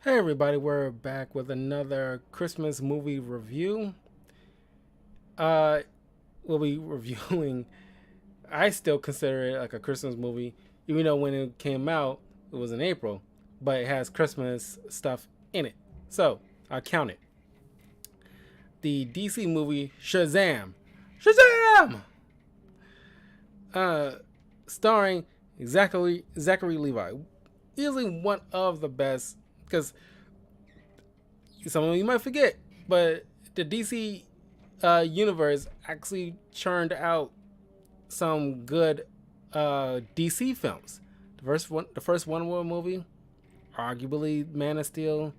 Hey everybody, we're back with another Christmas movie review. Uh we'll be reviewing I still consider it like a Christmas movie, even though when it came out it was in April, but it has Christmas stuff in it. So I count it. The DC movie Shazam. Shazam! Uh Starring Zachary Levi. Easily one of the best because some of you might forget, but the DC universe actually churned out some good DC films. The first Wonder Woman movie, arguably Man of Steel.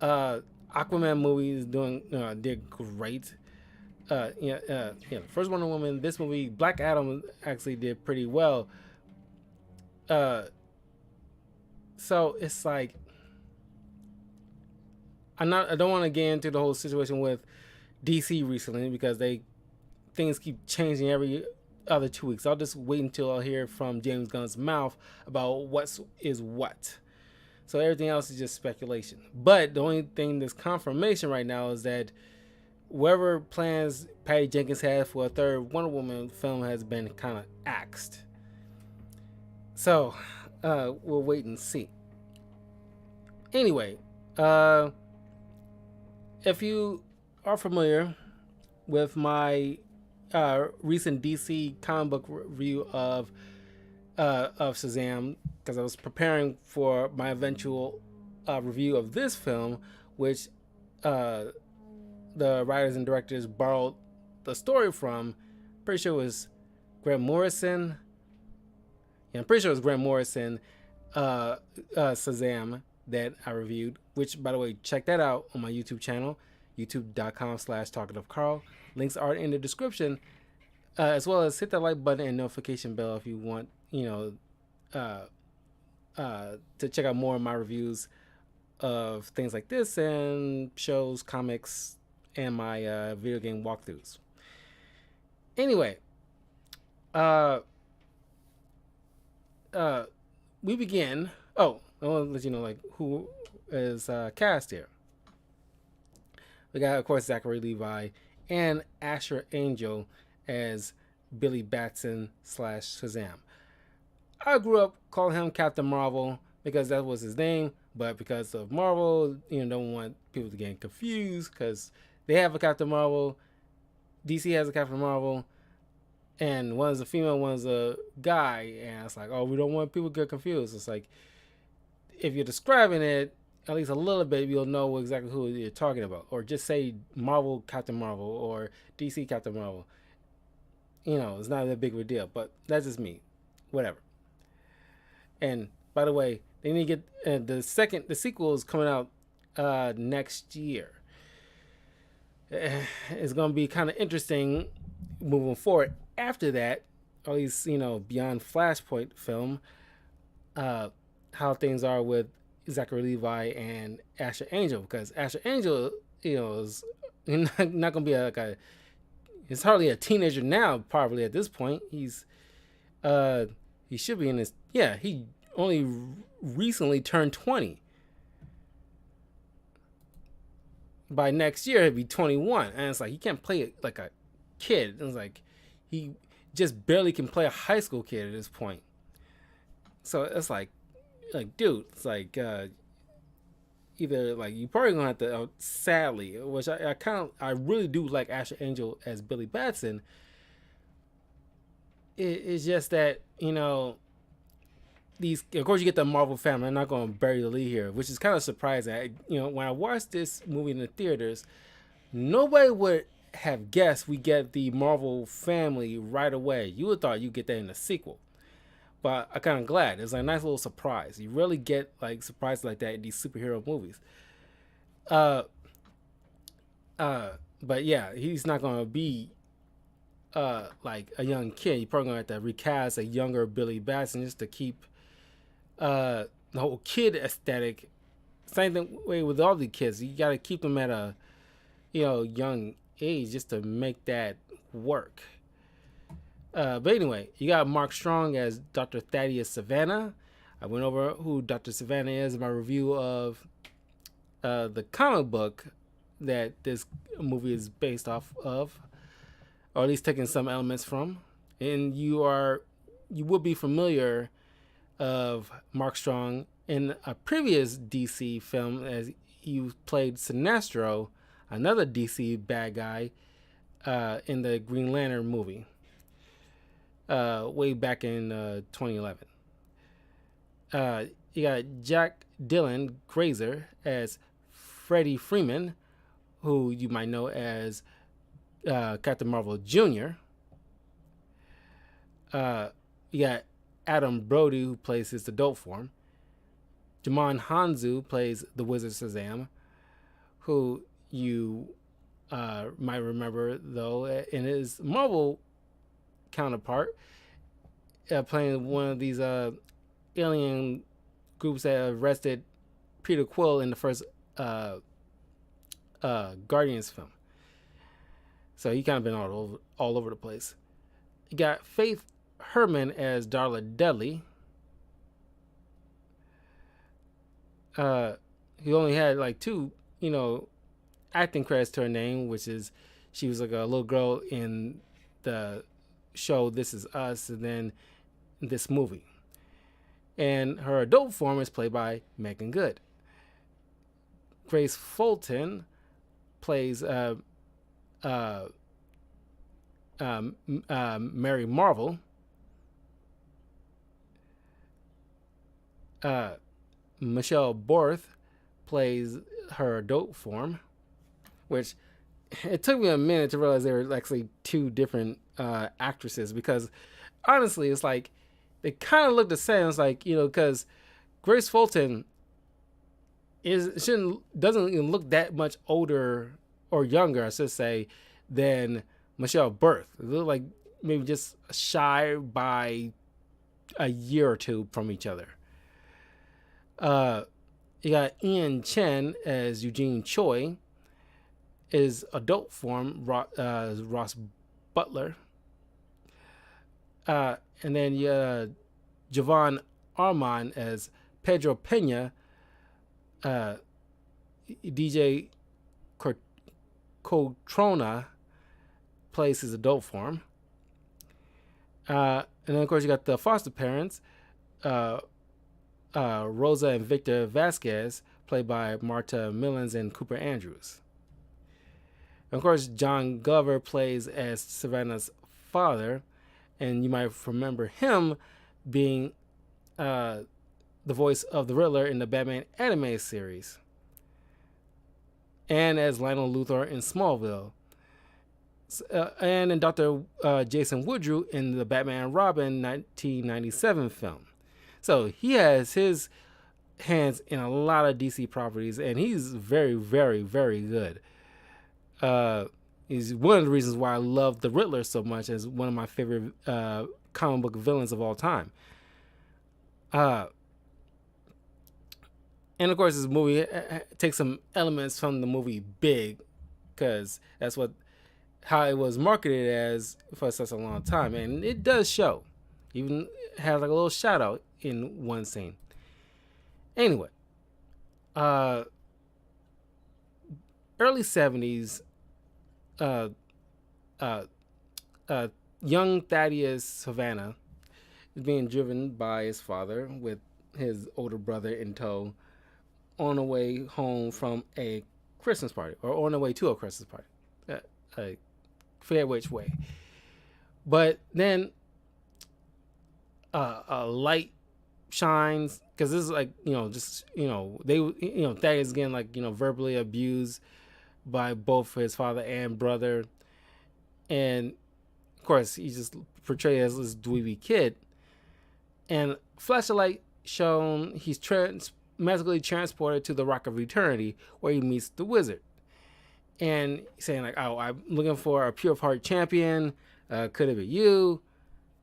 Aquaman movie is doing did great. The first Wonder Woman. This movie, Black Adam, actually did pretty well. Uh, so it's like I don't want to get into the whole situation with DC recently because things keep changing every other 2 weeks. I'll just wait until I hear from James Gunn's mouth about what is what. So everything else is just speculation. But the only thing that's confirmation right now is that whatever plans Patty Jenkins had for a third Wonder Woman film has been kind of axed. So we'll wait and see. Anyway, if you are familiar with my recent DC comic book review of Shazam, because I was preparing for my eventual review of this film, which the writers and directors borrowed the story from. Pretty sure it was Grant Morrison. Yeah, I'm pretty sure it was Grant Morrison, Shazam, that I reviewed, which, by the way, check that out on my YouTube channel, youtube.com/talkativecarl. Links are in the description, as well as hit that like button and notification bell if you want, to check out more of my reviews of things like this and shows, comics, and my video game walkthroughs. Anyway, we begin. Oh, I want to let you know who is cast here. We got, of course, Zachary Levi and Asher Angel as Billy Batson / Shazam. I grew up calling him Captain Marvel because that was his name, but because of Marvel, don't want people to get confused because they have a Captain Marvel, DC has a Captain Marvel, and one's a female, one's a guy, and it's like, oh, we don't want people to get confused. It's like, if you're describing it at least a little bit, you'll know exactly who you're talking about. Or just say Marvel Captain Marvel or DC Captain Marvel. It's not that big of a deal, but that's just me. Whatever. And by the way, they need to get the sequel is coming out next year. It's going to be kind of interesting moving forward after that, at least, beyond Flashpoint film, how things are with Zachary Levi and Asher Angel, because Asher Angel, is not going to be he's hardly a teenager now, probably at this point. He should be in his, he only recently turned 20. By next year, he'll be 21. And it's like, he can't play it like a kid. It's like, he just barely can play a high school kid at this point. So it's like, dude, it's like, either you probably gonna have to, sadly, which I really do like Asher Angel as Billy Batson. It's just that, these, of course, you get the Marvel family. I'm not going to bury the lead here, which is kind of surprising. When I watched this movie in the theaters, nobody would have guessed we get the Marvel family right away. You would thought you'd get that in the sequel, but I'm kind of glad. It's a nice little surprise. You really get surprises like that in these superhero movies. But yeah, he's not going to be like a young kid. You're probably going to have to recast a younger Billy Batson just to keep the whole kid aesthetic. Same thing way with all the kids. You got to keep them at a young age just to make that work. But anyway, you got Mark Strong as Dr. Thaddeus Savannah. I went over who Dr. Savannah is in my review of the comic book that this movie is based off of, or at least taking some elements from. And you will be familiar of Mark Strong in a previous DC film as he played Sinestro, another DC bad guy, in the Green Lantern movie, way back in 2011. You got Jack Dylan Grazer as Freddie Freeman, who you might know as Captain Marvel Jr. You got Adam Brody, who plays his adult form. Jamon Hanzu plays the Wizard Shazam, who you might remember, though, in his Marvel counterpart, playing one of these alien groups that arrested Peter Quill in the first Guardians film. So he kind of been all over the place. You got Faith Herman as Darla Dudley. He only had like two, acting credits to her name, which is she was like a little girl in the show This Is Us, and then this movie. And her adult form is played by Megan Good. Grace Fulton plays Mary Marvel. Michelle Borth plays her adult form, which it took me a minute to realize there were actually two different actresses, because honestly, it's like they kind of look the same. It's like, because Grace Fulton doesn't even look that much older or younger, I should say, than Michelle Borth. They look like maybe just shy by a year or two from each other. You got Ian Chen as Eugene Choi. His adult form, Ross Butler. And then you got Javon Armand as Pedro Pena. DJ Cotrona plays his adult form. And then, of course, you got the foster parents, Rosa and Victor Vasquez, played by Marta Millens and Cooper Andrews. And of course, John Glover plays as Savannah's father, and you might remember him being the voice of the Riddler in the Batman anime series, and as Lionel Luthor in Smallville, and in Dr. Jason Woodrue in the Batman and Robin 1997 film. So he has his hands in a lot of DC properties, and he's very, very, very good. He's one of the reasons why I love the Riddler so much, as one of my favorite comic book villains of all time. And of course, this movie takes some elements from the movie Big, because that's how it was marketed as for such a long time, and it does show. Even has like a little shout out in one scene. Anyway, early 70s, young Thaddeus Savannah is being driven by his father with his older brother in tow on the way home from a Christmas party, or on the way to a Christmas party. I forget which way. But then a light shines, because this is like, Thaddeus is getting like, verbally abused by both his father and brother. And of course, he's just portrayed as this dweeby kid. And flash of light shown, he's magically transported to the Rock of Eternity, where he meets the wizard. And he's saying like, "Oh, I'm looking for a pure of heart champion. Could it be you?"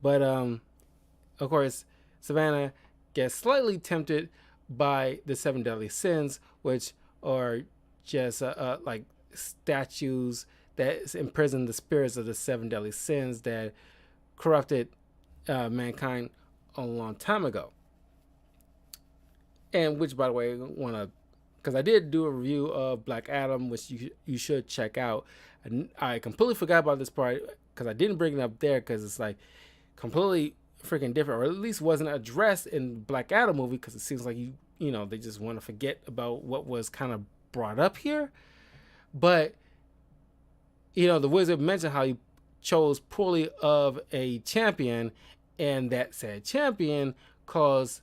But of course, Savannah gets slightly tempted by the 7 deadly sins, which are just like statues that imprison the spirits of the 7 deadly sins that corrupted mankind a long time ago. And which, by the way, I want to because I did do a review of Black Adam, which you should check out. And I completely forgot about this part because I didn't bring it up there because it's like completely freaking different, or at least wasn't addressed in Black Adam movie, because it seems like they just want to forget about what was kind of brought up here. But the Wizard mentioned how he chose poorly of a champion, and that said champion caused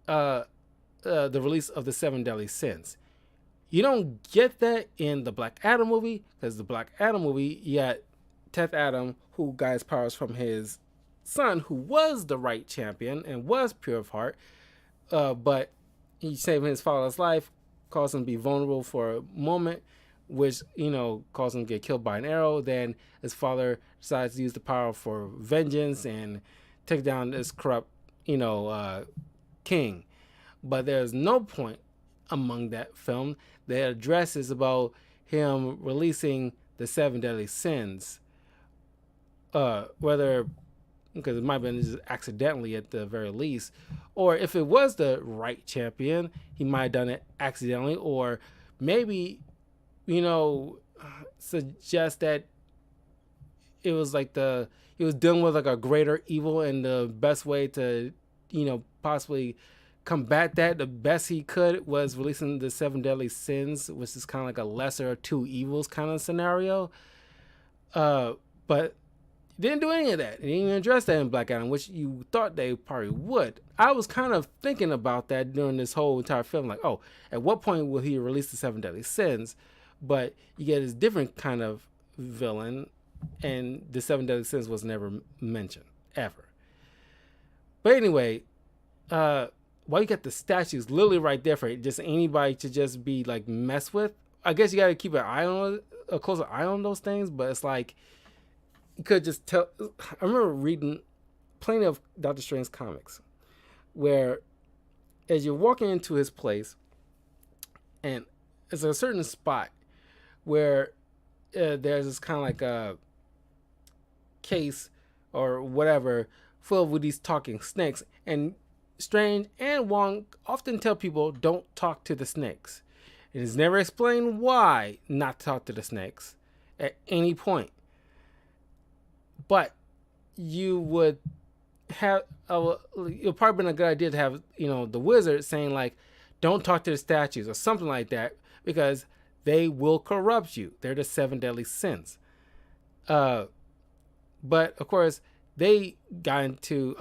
the release of the Seven Deadly Sins. You don't get that in the Black Adam movie, because the Black Adam movie, you got Teth Adam, who got his powers from his son, who was the right champion and was pure of heart, but he saved his father's life, caused him to be vulnerable for a moment, which caused him to get killed by an arrow. Then his father decides to use the power for vengeance and take down this corrupt king. But there's no point among that film that addresses about him releasing the Seven Deadly Sins, whether because it might have been just accidentally at the very least, or if it was the right champion, he might have done it accidentally, or maybe suggest that it was like he was dealing with like a greater evil, and the best way to possibly combat that the best he could was releasing the Seven Deadly Sins, which is kind of like a lesser of two evils kind of scenario. But didn't do any of that. They didn't even address that in Black Adam, which you thought they probably would. I was kind of thinking about that during this whole entire film, like, oh, at what point will he release the Seven Deadly Sins? But you get this different kind of villain, and the Seven Deadly Sins was never mentioned ever. But anyway, while you got the statues literally right there for just anybody to just be like mess with, I guess you got to keep a closer eye on those things. But it's like you could just tell. I remember reading plenty of Doctor Strange comics where, as you're walking into his place, and it's a certain spot where there's this kind of like a case or whatever filled with these talking snakes, and Strange and Wong often tell people don't talk to the snakes. It is never explained why not to talk to the snakes at any point. But you would have it would probably been a good idea to have the Wizard saying like, don't talk to the statues or something like that, because they will corrupt you. They're the Seven Deadly Sins. But of course they got into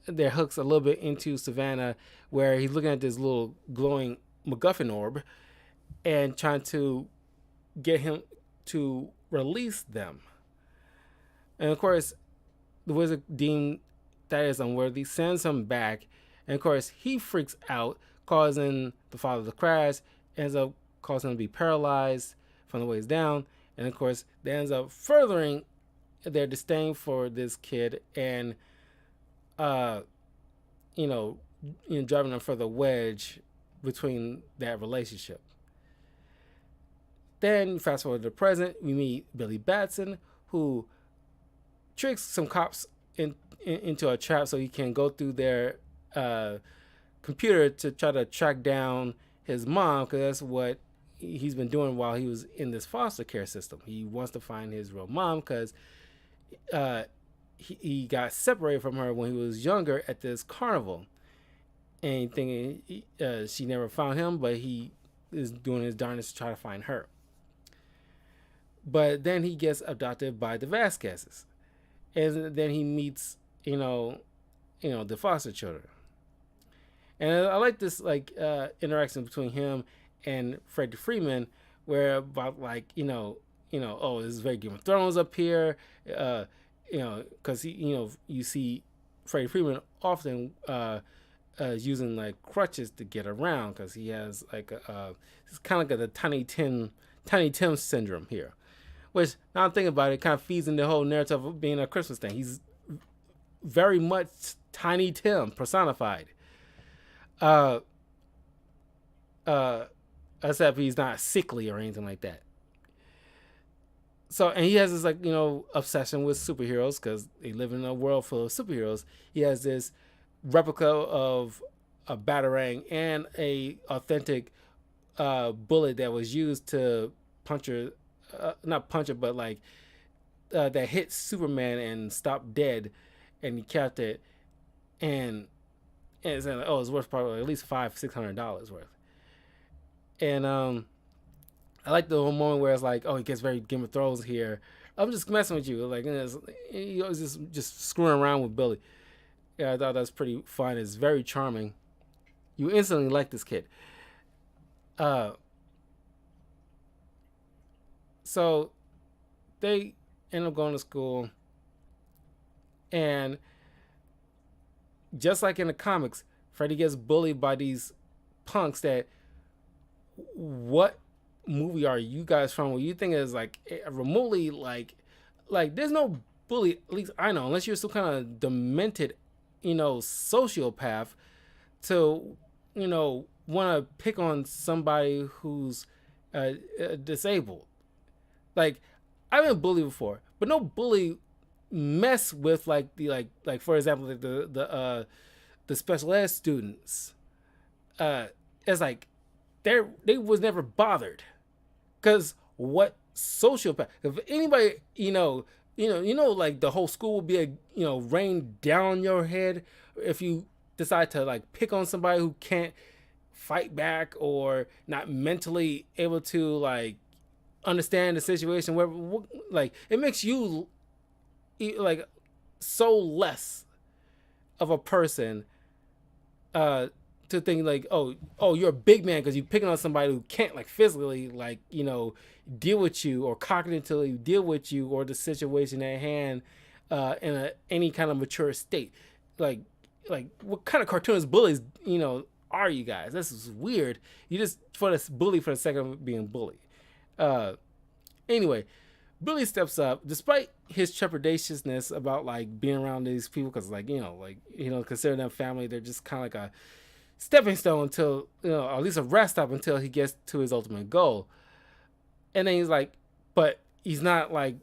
their hooks a little bit into Savannah, where he's looking at this little glowing MacGuffin orb and trying to get him to release them. And of course, the Wizard deemed that is unworthy, sends him back, and of course he freaks out, causing the father to crash, ends up causing him to be paralyzed from the waist down, and of course that ends up furthering their disdain for this kid, and driving them further wedge between that relationship. Then fast forward to the present, we meet Billy Batson, who tricks some cops into a trap so he can go through their computer to try to track down his mom, because that's what he's been doing while he was in this foster care system. He wants to find his real mom, because he got separated from her when he was younger at this carnival, and thinking she never found him, but he is doing his darndest to try to find her. But then he gets abducted by the Vasquezes, and then he meets the foster children. And I like this interaction between him and Freddie Freeman, where about oh, this is very Game of Thrones up here, because you see Freddie Freeman often using like crutches to get around, because he has it's kind of like the Tiny Tim syndrome here, which now I'm thinking about it, kind of feeds in the whole narrative of being a Christmas thing. He's very much Tiny Tim personified. Except he's not sickly or anything like that. So, and he has this obsession with superheroes, because they live in a world full of superheroes. He has this replica of a Batarang and a authentic bullet that was used to puncher, not puncher, but like that hit Superman and stopped dead, and he kept it, and it's like, oh, it's worth probably at least $500-600 worth. And I like the moment where it's like, oh, he gets very Game of Thrones here. I'm just messing with you, like, he was just screwing around with Billy. Yeah, I thought that's pretty fun. It's very charming. You instantly like this kid. Uh, so they end up going to school, and just like in the comics, Freddy gets bullied by these punks that, what movie are you guys from? Where you think is like remotely like there's no bully, at least I know, unless you're some kind of demented, sociopath, to want to pick on somebody who's disabled. Like, I've been bullied before, but no bully mess with like like for example, like the special ed students. It's like they was never bothered, because what sociopath? If anybody, like the whole school will be rain down your head if you decide to like pick on somebody who can't fight back or not mentally able to like understand the situation. Where like it makes you like so less of a person, to think like, oh, you're a big man because you're picking on somebody who can't like physically like deal with you or cognitively deal with you or the situation at hand, in any kind of mature state. Like what kind of cartoonist bullies are you guys? This is weird. You just for this bully for the sake of being bullied. Anyway, Billy steps up despite his trepidatiousness about like being around these people, because consider them family. They're just kind of like a stepping stone until, or at least a rest stop until he gets to his ultimate goal. And then he's like, but he's not like,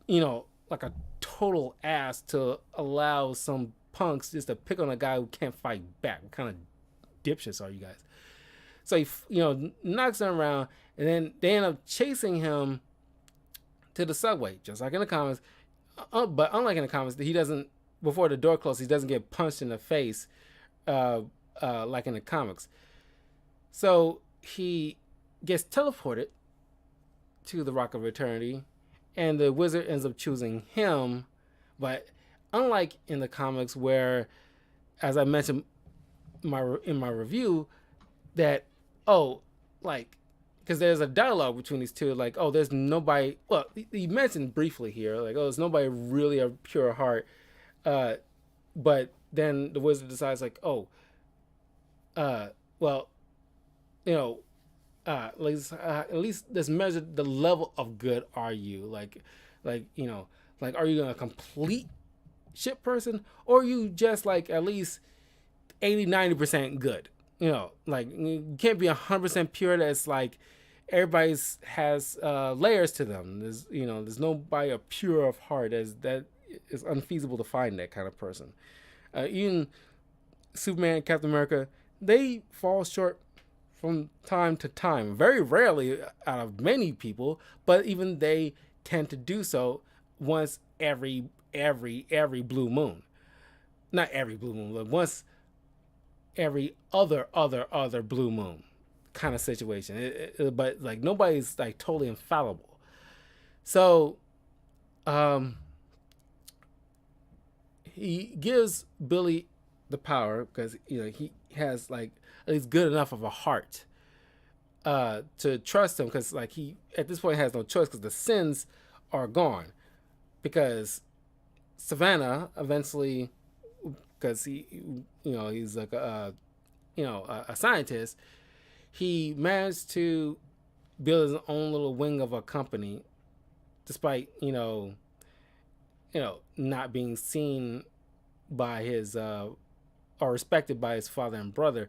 like a total ass to allow some punks just to pick on a guy who can't fight back. What kind of dipshits are you guys? So he, knocks him around, and then they end up chasing him to the subway, just like in the comics. But unlike in the comics, he doesn't, before the door closes, he doesn't get punched in the face, like in the comics. So he gets teleported to the Rock of Eternity, and the wizard ends up choosing him. But unlike in the comics, where, as I mentioned in my review, that because there's a dialogue between these two, like, oh, there's nobody. Well, he mentioned briefly here, like, oh, there's nobody really of pure heart. But then the wizard decides, like, oh, well, at least let's measure the level of good. Are you like are you a complete shit person, or are you just like at least 80-90% good? Like, you can't be 100% pure. That's like everybody's has layers to them. There's nobody a pure of heart, as that is unfeasible to find that kind of person. Even Superman, Captain America, they fall short from time to time. Very rarely out of many people, but even they tend to do so once every blue moon. Not every blue moon, but once every other blue moon kind of situation. But like nobody's like totally infallible. So he gives Billy the power because he has like at least good enough of a heart to trust him, because like he at this point has no choice, because the sins are gone. Because Savannah eventually, because he's like a scientist, he managed to build his own little wing of a company, despite not being seen by his or respected by his father and brother.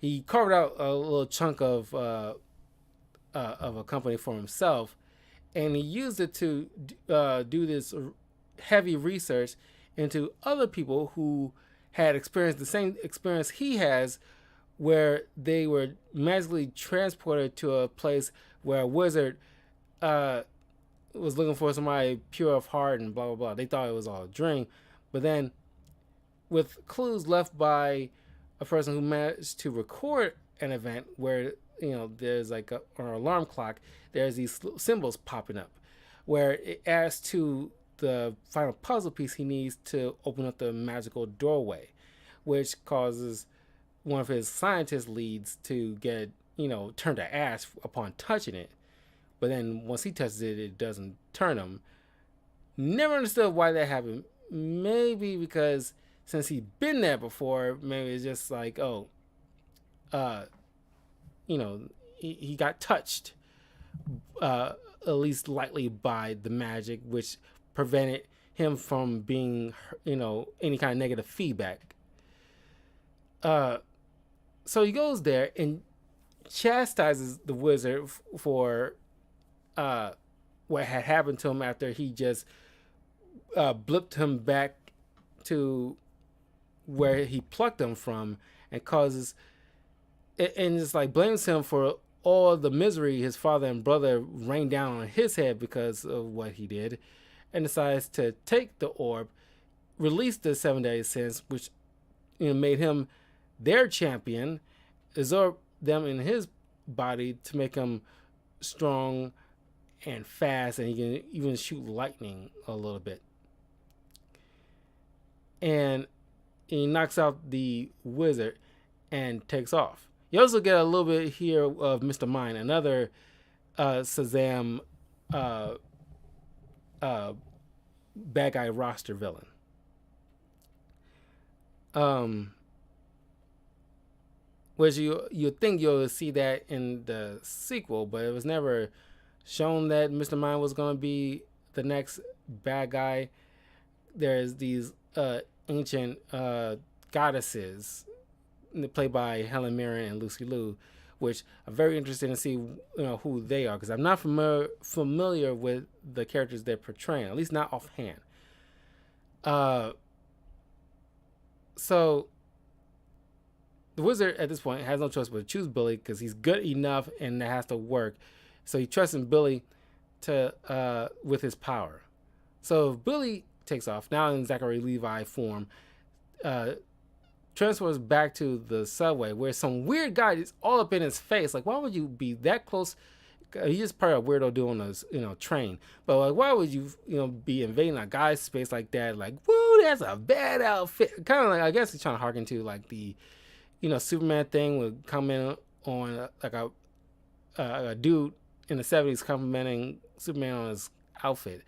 He carved out a little chunk of a company for himself, and he used it to do this heavy research into other people who had experienced the same experience he has where they were magically transported to a place where a wizard uh, was looking for somebody pure of heart and blah blah blah. They thought it was all a dream, but then with clues left by a person who managed to record an event where there's like an alarm clock, there's these symbols popping up where it adds to the final puzzle piece he needs to open up the magical doorway, which causes one of his scientist leads to get turned to ash upon touching it. But then once he touches it, it doesn't turn him. Never understood why that happened. Maybe because since he'd been there before, maybe it's just like, oh, uh, he got touched, at least lightly by the magic, which prevented him from being, any kind of negative feedback. So he goes there and chastises the wizard for what had happened to him after he just blipped him back to where he plucked him from, and causes and just like blames him for all the misery his father and brother rained down on his head because of what he did, and decides to take the orb, release the 7 days sentence, which made him their champion, absorb them in his body to make him strong and fast, and he can even shoot lightning a little bit. And he knocks out the wizard and takes off. You also get a little bit here of Mr. Mind, another Shazam bad guy roster villain. Which you think you'll see that in the sequel, but it was never shown that Mr. Mind was going to be the next bad guy. There's these ancient goddesses played by Helen Mirren and Lucy Liu, which I'm very interested in see who they are, because I'm not familiar with the characters they're portraying, at least not offhand. So the wizard at this point has no choice but to choose Billy because he's good enough and that has to work. So he trusts in Billy to with his power. So if Billy takes off, now in Zachary Levi form, transfers back to the subway where some weird guy is all up in his face. Like, why would you be that close? He's just probably a weirdo doing a train. But like, why would you be invading a guy's space like that? Like, woo, that's a bad outfit. Kind of like, I guess he's trying to harken to like the Superman thing would come in on like a dude in the 70s complimenting Superman on his outfit.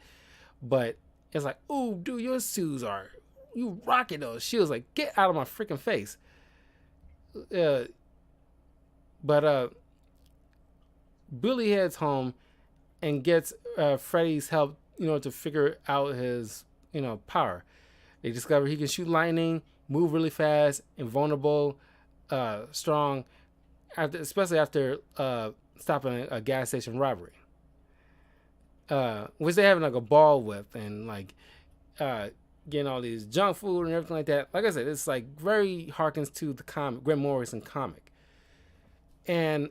But it's like, ooh, dude, your shoes are, you rocking those shoes. Like, get out of my freaking face. But Billy heads home and gets Freddy's help, to figure out his, power. They discover he can shoot lightning, move really fast, invulnerable, strong, especially after stopping a gas station robbery, which they're having like a ball with, and like getting all these junk food and everything like that. Like I said, it's like very harkens to the comic, Grant Morrison comic. And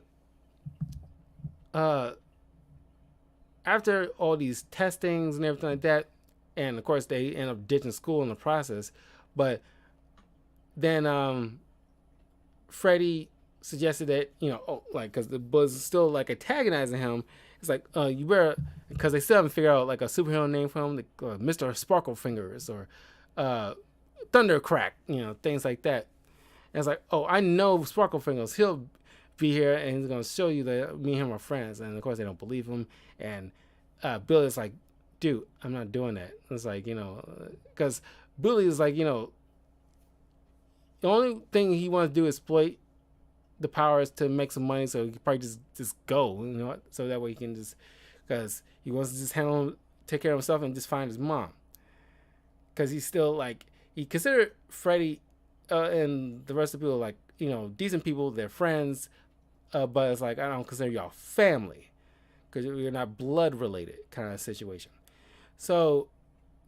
after all these testings and everything like that, and of course they end up ditching school in the process, but then Freddy suggested that because the Buzz still like antagonizing him. It's like you better, because they still haven't figured out like a superhero name for him, like Mr. Sparkle Fingers or Thundercrack, things like that. And it's like, oh, I know Sparkle Fingers. He'll be here and he's gonna show you that me and him are friends. And of course they don't believe him. And Billy's like, dude, I'm not doing that. It's like, because Billy is like, the only thing he wants to do is exploit the powers to make some money, so he could probably just go, so that way he can just, because he wants to just take care of himself and just find his mom. Because he's still like, he considered Freddy and the rest of the people like, decent people, they're friends, but it's like, I don't consider y'all family because you're not blood related kind of situation. So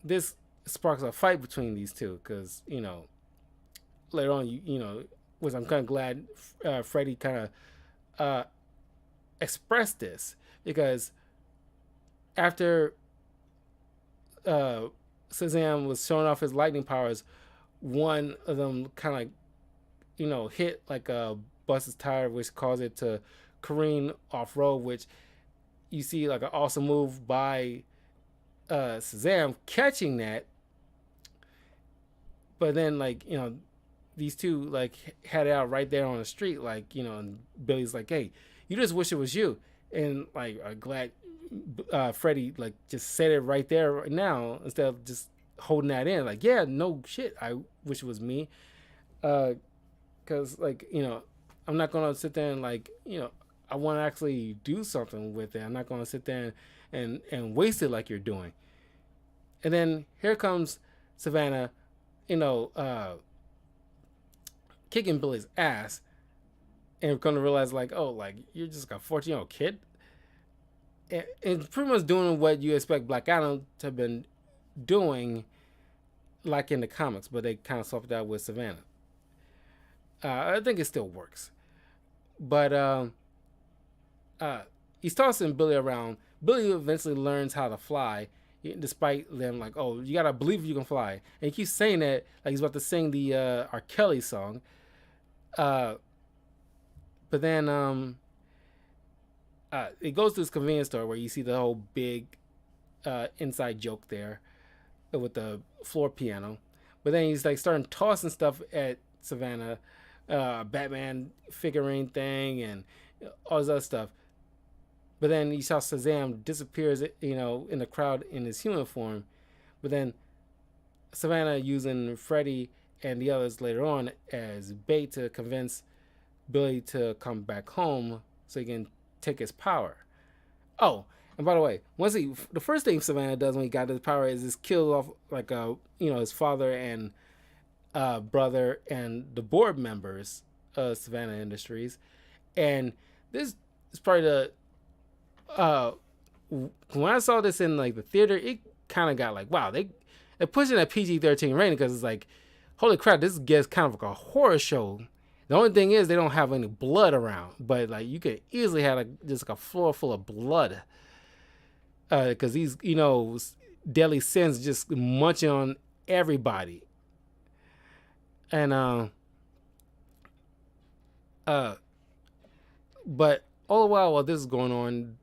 this sparks a fight between these two because, later on, which I'm kind of glad Freddie kind of uh, expressed this, because after uh, Shazam was showing off his lightning powers, one of them kind of hit like a bus's tire, which caused it to careen off road, which you see like an awesome move by Shazam catching that. But then these two like had it out right there on the street, and Billy's like, hey, you just wish it was you. And like, I'm glad Freddy like just said it right there right now instead of just holding that in. Like, yeah, no shit, I wish it was me. Because I'm not gonna sit there and I want to actually do something with it. I'm not gonna sit there and waste it like you're doing. And then here comes Savannah, you know, uh, kicking Billy's ass, and we're gonna realize you're just like a 14-year-old kid, and pretty much doing what you expect Black Adam to have been doing, like in the comics, but they kind of swapped it out with Savannah. I think it still works, but he's tossing Billy around. Billy eventually learns how to fly, despite them like, oh, you gotta believe you can fly, and he keeps saying that like he's about to sing the R. Kelly song. But then it goes to this convenience store where you see the whole big inside joke there with the floor piano. But then he's like starting tossing stuff at Savannah, Batman figurine thing, and all this other stuff. But then you saw Shazam disappears, in the crowd in his human form. But then Savannah using Freddy and the others later on as bait to convince Billy to come back home so he can take his power. Oh, and by the way, the first thing Savannah does when he got his power is just kill off his father and brother and the board members of Savannah Industries. And this is probably the when I saw this in like the theater, it kind of got like, wow, they're pushing that PG-13 rating because it's like, holy crap, this gets kind of like a horror show. The only thing is they don't have any blood around, but like you could easily have just like a floor full of blood, because these deadly sins just munching on everybody. And but all the while this is going on,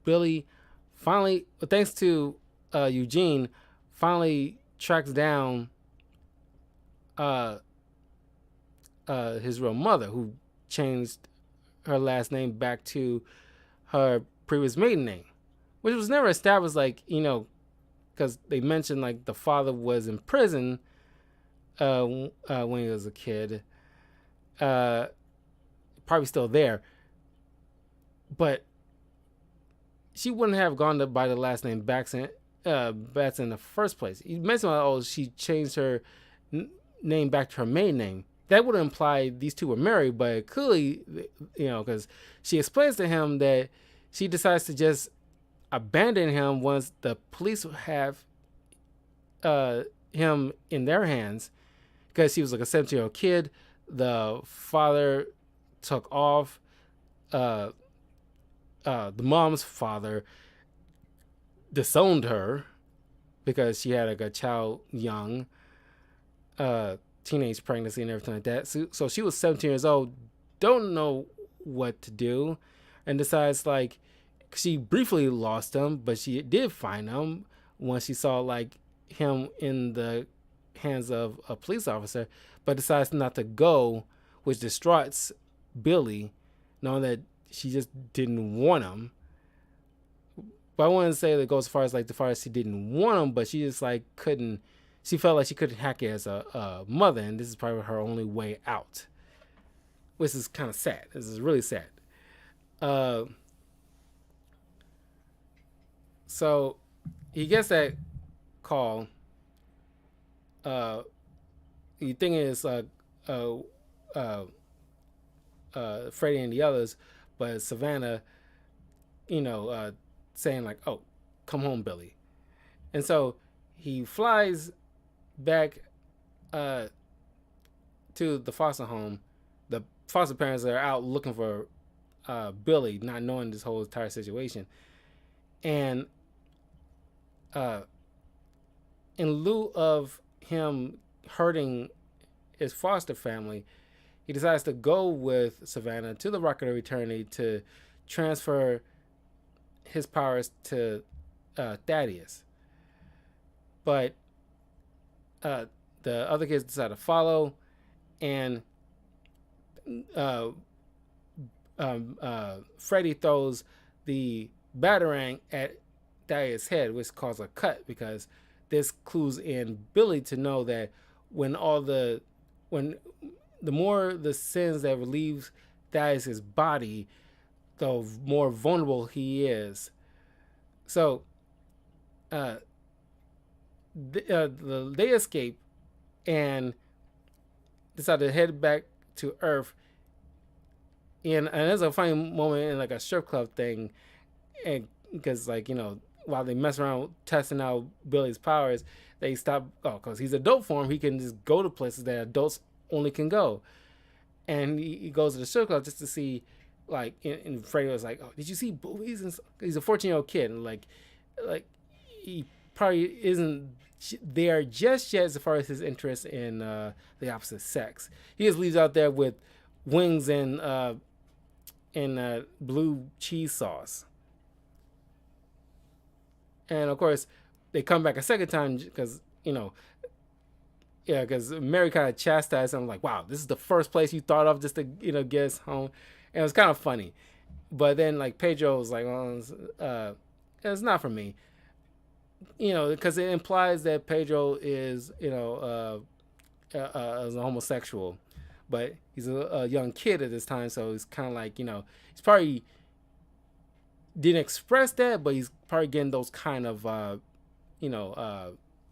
Billy finally, thanks to Eugene, finally tracks down his real mother, who changed her last name back to her previous maiden name, which was never established, because they mentioned like the father was in prison when he was a kid, probably still there, but she wouldn't have gone by the last name Batson in the first place. You mentioned, she changed her name back to her maiden name. That would imply these two were married, but clearly, because she explains to him that she decides to just abandon him once the police have him in their hands, because he was like a 17-year-old kid. The father took off. The mom's father disowned her because she had like a child young, teenage pregnancy and everything like that. So she was 17 years old, don't know what to do, and decides she briefly lost him, but she did find him once she saw him in the hands of a police officer, but decides not to go, which distraughts Billy, knowing that she just didn't want him. But I wouldn't say that it goes as far as she didn't want him, but she just couldn't. She felt like she couldn't hack it as a mother, and this is probably her only way out, which is kind of sad. This is really sad. So he gets that call. You think it's Freddie and the others, but Savannah, saying "Oh, come home, Billy," and so he flies back to the foster home, the foster parents are out looking for Billy, not knowing this whole entire situation. And uh, in lieu of him hurting his foster family, he decides to go with Savannah to the Rocket of Eternity to transfer his powers to Thaddeus. But uh, the other kids decide to follow, and uh, Freddy throws the batarang at Thaddeus' head, which caused a cut because this clues in Billy to know that when all when the more the sins that relieves Thaddeus' body, the more vulnerable he is. So they escape and decide to head back to Earth. And there's a funny moment in like a strip club thing, and because like while they mess around testing out Billy's powers, they stop. Oh, because he's adult form, he can just go to places that adults only can go. And he goes to the strip club just to see, like, and Freddy was like, "Oh, did you see boobies?" And he's a 14-year-old kid, and like he probably isn't there just yet as far as his interest in the opposite sex. He just leaves out there with wings and blue cheese sauce. And of course, they come back a second time because because Mary kind of chastised him, like, "Wow, this is the first place you thought of just to get us home," and it was kind of funny. But then like Pedro was like, "Oh, it's not for me," because it implies that Pedro is as a homosexual, but he's a young kid at this time, so he's kind of like he's probably didn't express that, but he's probably getting those kind of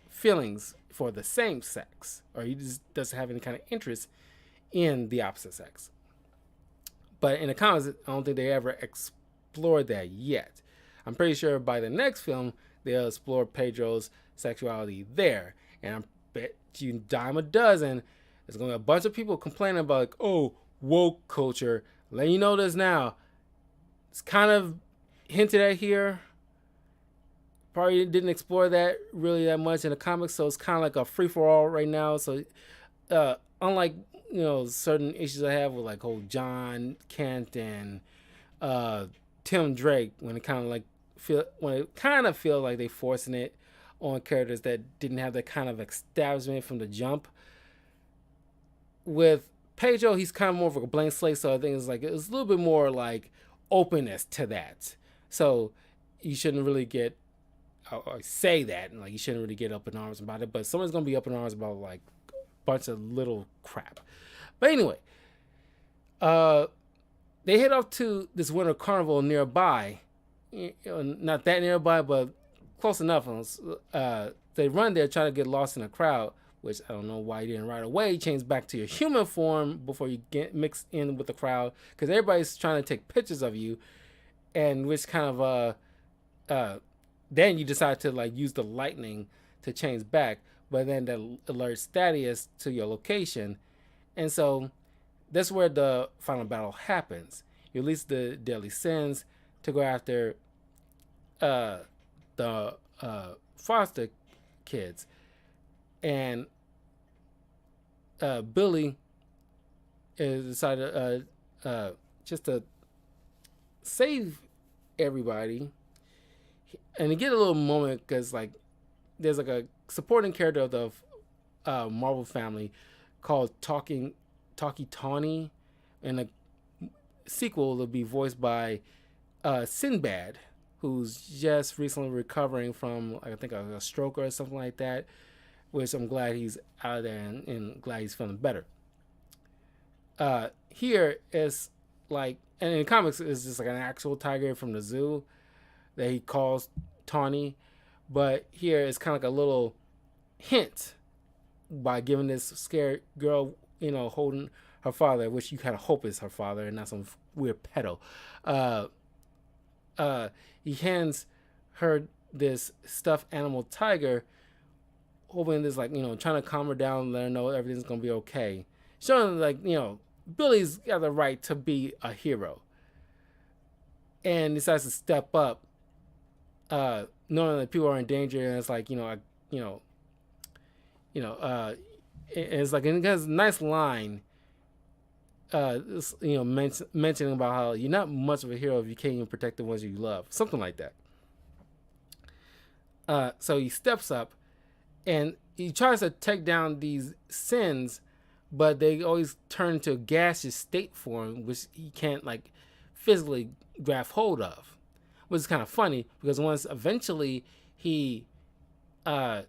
feelings for the same sex, or he just doesn't have any kind of interest in the opposite sex. But in the comics, I don't think they ever explored that yet. I'm pretty sure by the next film they'll explore Pedro's sexuality there, and I bet you dime a dozen there's gonna be a bunch of people complaining about like, "Oh, woke culture." Let you know this now. It's kind of hinted at here. Probably didn't explore that really that much in the comics, so it's kind of like a free for all right now. So, unlike certain issues I have with like whole John Kent and Tim Drake, when it kind of feel like they forcing it on characters that didn't have that kind of establishment from the jump. With Pedro, he's kind of more of a blank slate, so I think it's a little bit more like openness to that. So you shouldn't really get or say that, and like you shouldn't really get up in arms about it. But someone's gonna be up in arms about like a bunch of little crap. But anyway, they head off to this winter carnival nearby. Not that nearby, but close enough. They run there trying to get lost in a crowd, which I don't know why you didn't right away change back to your human form before you get mixed in with the crowd, because everybody's trying to take pictures of you, and which kind of then you decide to like use the lightning to change back, but then that alerts Thaddeus to your location, and so that's where the final battle happens. You release the deadly sins to go after the foster kids, and Billy is decided just to save everybody, and to get a little moment because like there's like a supporting character of the Marvel family called Talkie Tawny, and the sequel will be voiced by Sinbad, who's just recently recovering from I think a stroke or something like that, which I'm glad he's out of there and glad he's feeling better. Here is like, and in comics it's just like an actual tiger from the zoo that he calls Tawny, but here it's kind of like a little hint by giving this scared girl, holding her father, which you kind of hope is her father and not some weird pedo. He hands her this stuffed animal tiger, hoping this trying to calm her down, let her know everything's gonna be okay. Showing like Billy's got the right to be a hero, and decides to step up, knowing that people are in danger, and it's like you know, you know, it's like, and it has a nice line, mentioning about how you're not much of a hero if you can't even protect the ones you love, something like that. So he steps up and he tries to take down these sins, but they always turn to a gaseous state for him, which he can't like physically grab hold of. Which is kind of funny because once eventually he uh,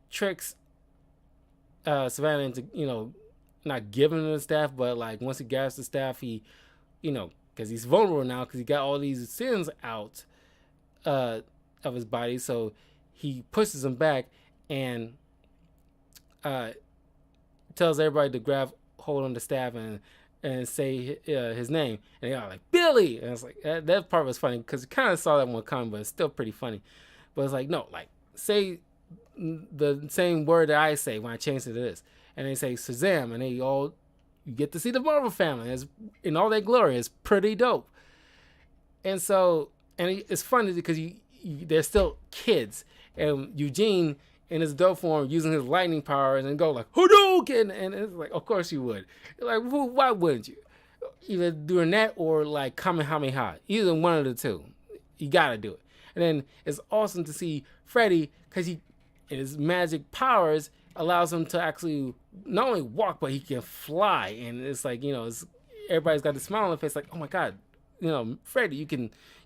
tricks Savannah into not giving him the staff, but like once he grabs the staff, he because he's vulnerable now because he got all these sins out of his body, so he pushes him back and uh, tells everybody to grab hold on the staff and say his name, and they're all like Billy, and it's like that part was funny because you kind of saw that one coming, but it's still pretty funny. But it's like, no, like say the same word that I say when I change it to this, and they say Shazam, and you get to see the Marvel family in all their glory. It's pretty dope. And so, and it's funny because they're still kids, and Eugene in his adult form using his lightning powers and go like Hadouken, and it's like, of course you would. Like, why wouldn't you? Either doing that or like Kamehameha. Either one of the two. You gotta do it. And then it's awesome to see Freddy because his magic powers allows him to actually not only walk but he can fly, and it's like everybody's got the smile on their face like, oh my god, Freddy, you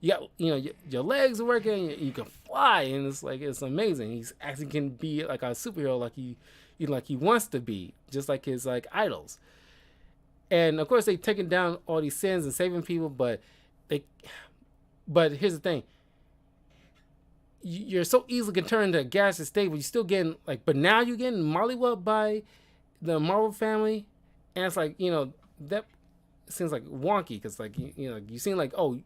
got your legs are working, you can fly, and it's like it's amazing. He's actually can be like a superhero like he wants to be, just like his like idols. And of course they taking down all these sins and saving people, but here's the thing. You're so easily can turn into a gaseous state, but you're still getting like, but now you're getting mollywopped by the Marvel family, and it's like that seems like wonky because like you seem like, oh,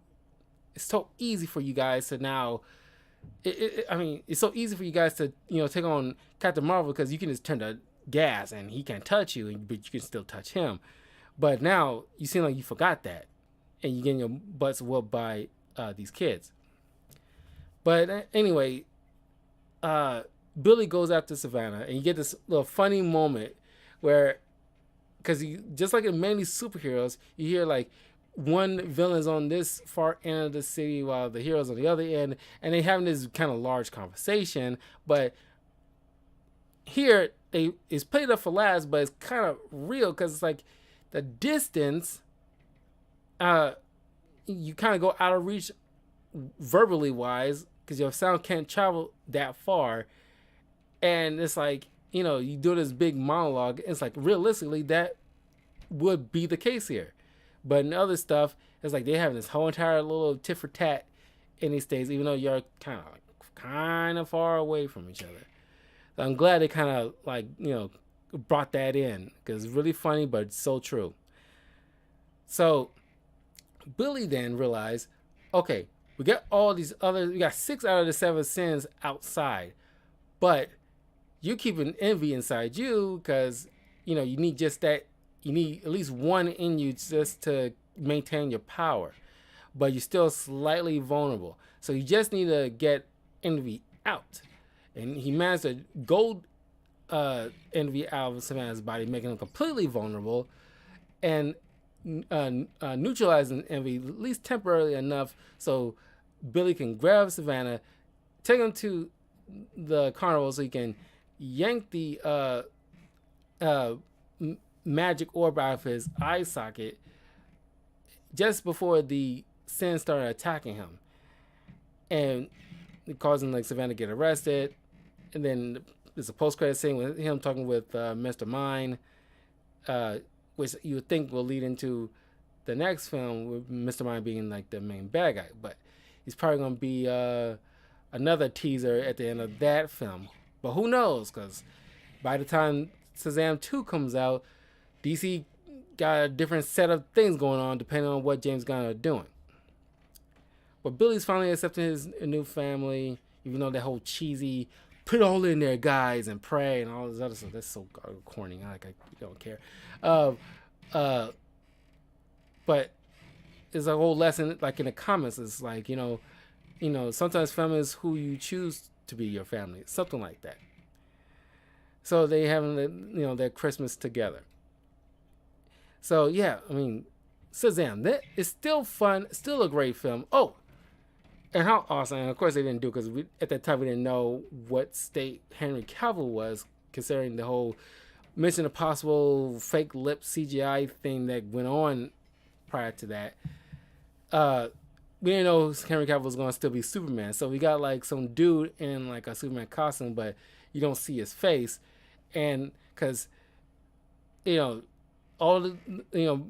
it's so easy for you guys to now. It's so easy for you guys to take on Captain Marvel because you can just turn to gas and he can't touch you, but you can still touch him. But now you seem like you forgot that, and you're getting your butts whooped by these kids. But anyway, Billy goes after Savannah, and you get this little funny moment where, because just like in many superheroes, you hear like one villain's on this far end of the city while the hero's on the other end, and they having this kind of large conversation. But here, it's played up for laughs, but it's kind of real because it's like the distance, you kind of go out of reach verbally wise because your sound can't travel that far, and it's like you do this big monologue. It's like realistically that would be the case here, but in other stuff it's like they have this whole entire little tit for tat in these days, even though you're kind of far away from each other. So I'm glad they kind of like brought that in because it's really funny, but it's so true. So Billy then realized, okay, we got we got 6 out of the 7 sins outside, but you keeping envy inside you because you need just that. You need at least one in you just to maintain your power, but you're still slightly vulnerable. So you just need to get envy out, and he managed to gold envy out of Savannah's body, making him completely vulnerable, and neutralizing envy at least temporarily enough so Billy can grab Savannah, take him to the carnival so he can yank the magic orb out of his eye socket just before the sin started attacking him, and causing like Savannah to get arrested. And then there's a post-credit scene with him talking with Mr. Mime, which you would think will lead into the next film with Mr. Mime being like the main bad guy, but he's probably going to be another teaser at the end of that film. But who knows, because by the time Shazam 2 comes out, DC got a different set of things going on depending on what James Gunn are doing. But Billy's finally accepting his new family, even though that whole cheesy put it all in there, guys, and pray and all this other stuff. That's so corny. I don't care. Uh, uh, but it's a whole lesson, like in the comments. It's like sometimes family is who you choose to be your family, something like that. So they having their Christmas together. So yeah, I mean, Shazam, that is still fun, still a great film. Oh, and how awesome! And of course, they didn't do it because at that time we didn't know what state Henry Cavill was, considering the whole Mission Impossible fake lip CGI thing that went on prior to that. We didn't know Henry Cavill was going to still be Superman, so we got like some dude in like a Superman costume, but you don't see his face, and because you know all the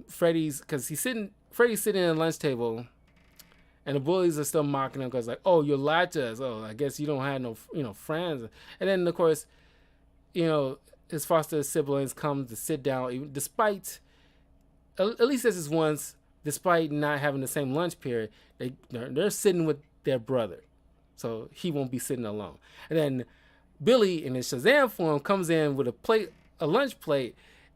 Freddy's because Freddy's sitting at a lunch table, and the bullies are still mocking him because like, oh, you lied to us. Oh, I guess you don't have no friends. And then of course, his foster siblings come to sit down, even, despite at least this is once, despite not having the same lunch period, they're sitting with their brother, so he won't be sitting alone. And then Billy in his Shazam form comes in with a lunch plate.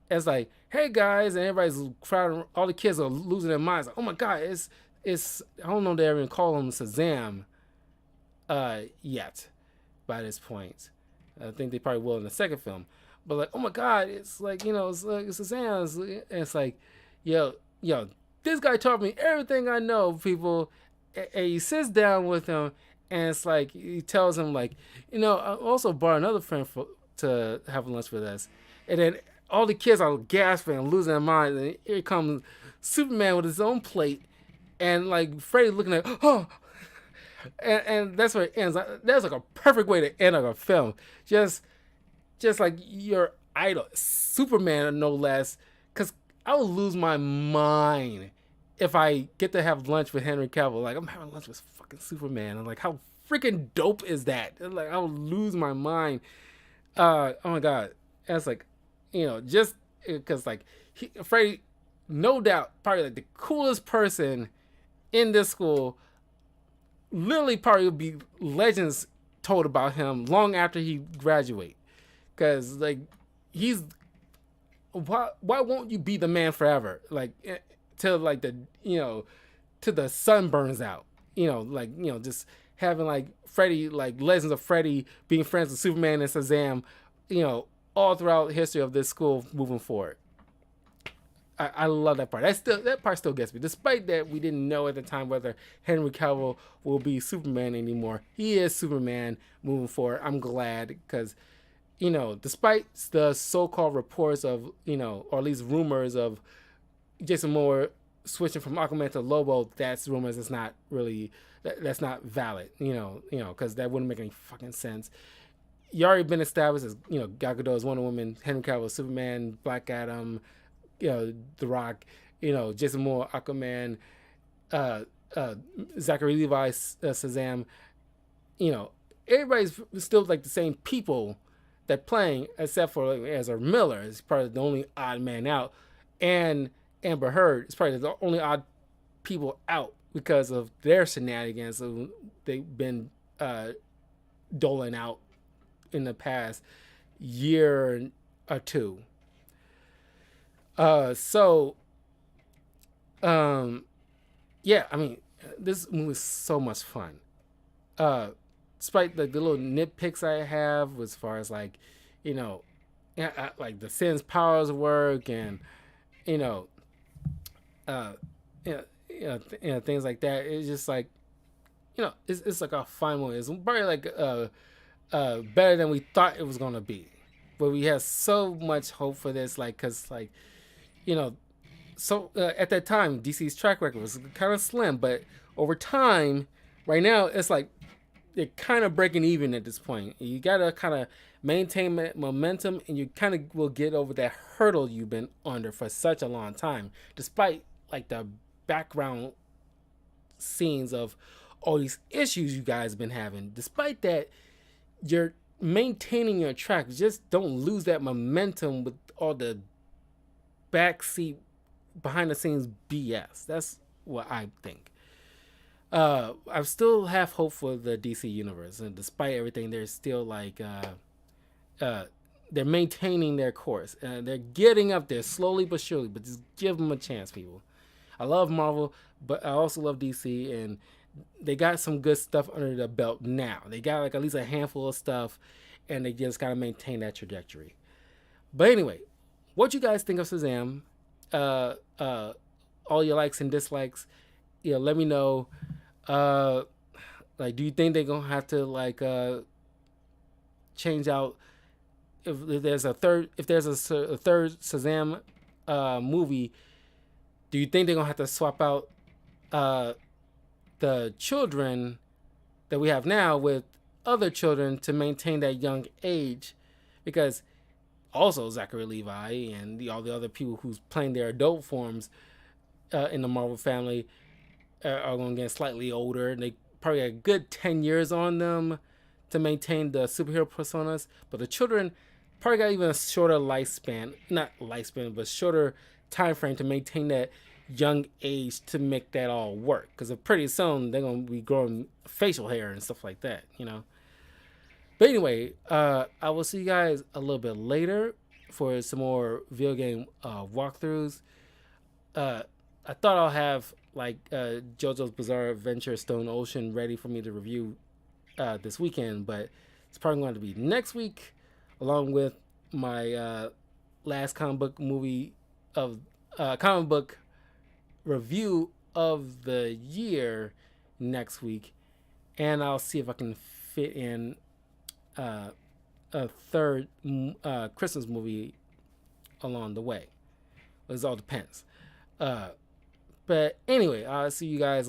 And it's like, hey guys, and everybody's crowding. All the kids are losing their minds. Like, oh my god, it's I don't know if they even call him Shazam yet by this point. I think they probably will in the second film. But like, oh my god, it's like it's like Shazam. It's like, yo, this guy taught me everything I know, people. And he sits down with him, and it's like he tells him like, I also brought another friend to have lunch with us, and then all the kids are gasping and losing their minds, and here comes Superman with his own plate, and like Freddy looking at, oh, and that's where it ends. That's like a perfect way to end like a film. Just like your idol, Superman, no less, because I would lose my mind if I get to have lunch with Henry Cavill. Like, I'm having lunch with fucking Superman. I'm like, how freaking dope is that? Like, I would lose my mind. Oh my god, that's like, just because like Freddy, no doubt, probably like the coolest person in this school. Literally, probably would be legends told about him long after he graduate. Because like he's why won't you be the man forever? Like till like till the sun burns out. Just having like Freddy, like Legends of Freddy being friends with Superman and Shazam, all throughout history of this school moving forward. I love that part. That part still gets me. Despite that, we didn't know at the time whether Henry Cavill will be Superman anymore. He is Superman moving forward. I'm glad because, despite the so-called reports of, or at least rumors of Jason Momoa switching from Aquaman to Lobo, that's rumors. It's not really, that's not valid, because that wouldn't make any fucking sense. You already been established as, Gal Gadot is Wonder Woman, Henry Cavill is Superman, Black Adam, The Rock, Jason Momoa, Aquaman, Zachary Levi, Shazam. Everybody's still like the same people that playing, except for like, Ezra Miller is probably the only odd man out, and Amber Heard is probably the only odd people out because of their shenanigans so they've been doling out in the past year or two. Yeah, I mean, this movie is so much fun. Despite like the little nitpicks I have as far as like, like the Sin's powers work and, things like that. It's just like, it's like a fun movie. It's probably like better than we thought it was gonna be, but we had so much hope for this, like, cause like, so at that time DC's track record was kind of slim, but over time, right now it's like they're kind of breaking even at this point. You gotta kind of maintain momentum, and you kind of will get over that hurdle you've been under for such a long time, despite like the background scenes of all these issues you guys been having. Despite that, you're maintaining your track. Just don't lose that momentum with all the backseat, behind the scenes BS. That's what I think. I still have hope for the DC universe, and despite everything, they're still uh, they're maintaining their course. They're getting up there slowly but surely. But just give them a chance, people. I love Marvel, but I also love DC, and they got some good stuff under the belt now. They got like at least a handful of stuff, and they just gotta maintain that trajectory. But anyway, what you guys think of Shazam? Uh, uh, all your likes and dislikes. Let me know. Uh, like, do you think they're gonna have to change out if there's a third a third Shazam movie? Do you think they're gonna have to swap out uh, the children that we have now with other children to maintain that young age? Because also Zachary Levi and all the other people who's playing their adult forms in the Marvel family are going to get slightly older. They probably got a good 10 years on them to maintain the superhero personas. But the children probably got even a shorter lifespan, not lifespan, but shorter time frame to maintain that young age to make that all work. Because pretty soon they're going to be growing facial hair and stuff like that. But anyway, I will see you guys a little bit later for some more video game walkthroughs. I thought I'll have JoJo's Bizarre Adventure Stone Ocean ready for me to review this weekend, but it's probably going to be next week, along with my last comic book movie of comic book review of the year next week, and I'll see if I can fit in a third Christmas movie along the way. It all depends. But anyway, I'll see you guys